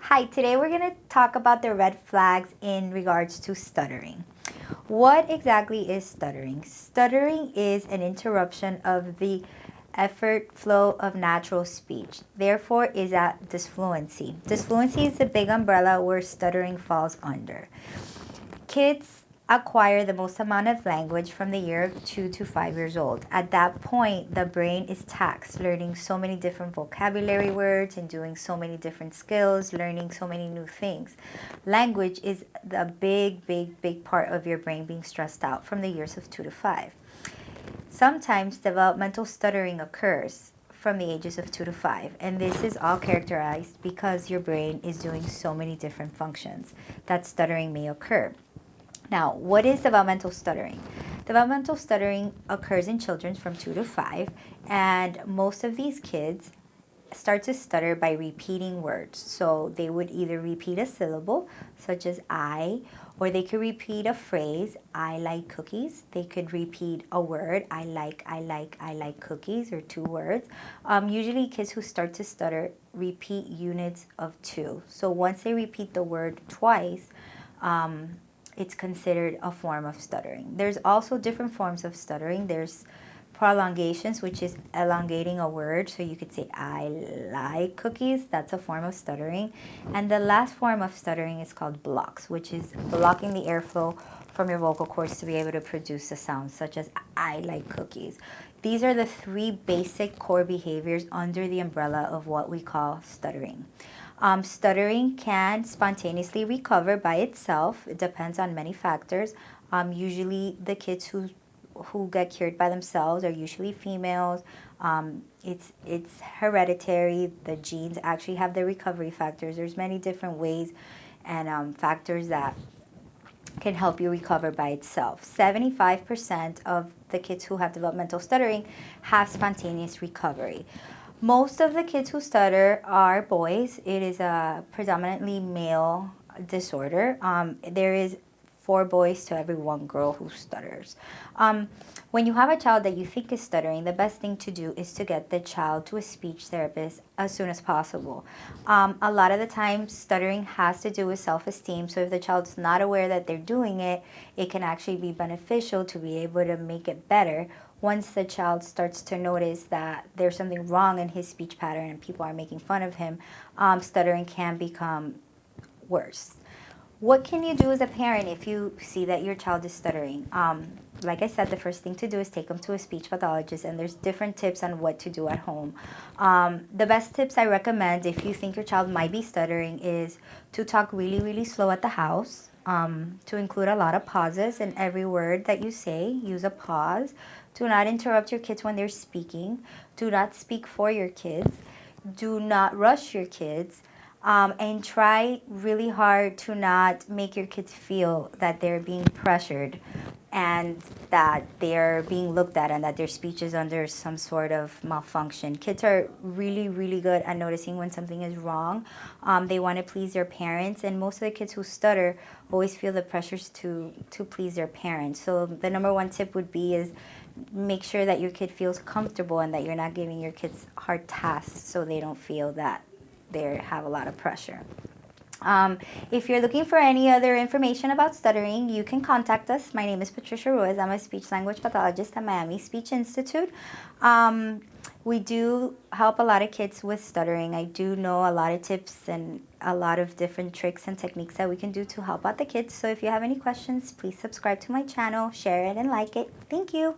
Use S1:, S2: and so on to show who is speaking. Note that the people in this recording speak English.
S1: Hi, today we're going to talk about the red flags in regards to stuttering. What exactly is stuttering? Stuttering is an interruption of the effort flow of natural speech. Therefore, is at disfluency. Disfluency is the big umbrella where stuttering falls under. Kids acquire the most amount of language from the year of 2 to 5 years old. At that point, the brain is taxed, learning so many different vocabulary words and doing so many different skills, learning so many new things. Language is the big part of your brain being stressed out from the years of 2 to 5. Sometimes developmental stuttering occurs from the ages of 2 to 5, and this is all characterized because your brain is doing so many different functions that stuttering may occur. Now, what is developmental stuttering? Developmental stuttering occurs in children from 2 to 5, and most of these kids start to stutter by repeating words. So they would either repeat a syllable, such as I, or they could repeat a phrase, I like cookies. They could repeat a word, I like cookies, or 2 words. Usually kids who start to stutter repeat units of 2. So once they repeat the word twice, it's considered a form of stuttering. There's also different forms of stuttering. There's prolongations, which is elongating a word. So you could say, I like cookies. That's a form of stuttering. And the last form of stuttering is called blocks, which is blocking the airflow from your vocal cords to be able to produce a sound, such as I like cookies. These are the 3 basic core behaviors under the umbrella of what we call stuttering. Stuttering can spontaneously recover by itself. It depends on many factors. Usually the kids who get cured by themselves are usually females. It's hereditary. The genes actually have the recovery factors. There's many different ways and factors that can help you recover by itself. 75% of the kids who have developmental stuttering have spontaneous recovery. Most of the kids who stutter are boys. It is a predominantly male disorder. There is 4 boys to every 1 girl who stutters. When you have a child that you think is stuttering, the best thing to do is to get the child to a speech therapist as soon as possible. A lot of the time, stuttering has to do with self-esteem. So if the child's not aware that they're doing it, it can actually be beneficial to be able to make it better. Once the child starts to notice that there's something wrong in his speech pattern and people are making fun of him, stuttering can become worse. What can you do as a parent if you see that your child is stuttering? Like I said, the first thing to do is take them to a speech pathologist, and there's different tips on what to do at home. The best tips I recommend if you think your child might be stuttering is to talk really slow at the house, to include a lot of pauses in every word that you say. Use a pause. Do not interrupt your kids when they're speaking. Do not speak for your kids. Do not rush your kids. And try really hard to not make your kids feel that they're being pressured and that they're being looked at and that their speech is under some sort of malfunction. Kids are really good at noticing when something is wrong. They want to please their parents, and most of the kids who stutter always feel the pressures to please their parents. So the number 1 tip would be is make sure that your kid feels comfortable and that you're not giving your kids hard tasks so they don't feel that they have a lot of pressure. If you're looking for any other information about stuttering, you can contact us. My name is Patricia Ruiz. I'm a speech language pathologist at Miami Speech Institute. We do help a lot of kids with stuttering. I do know a lot of tips and a lot of different tricks and techniques that we can do to help out the kids. So if you have any questions, please subscribe to my channel, share it, and like it. Thank you.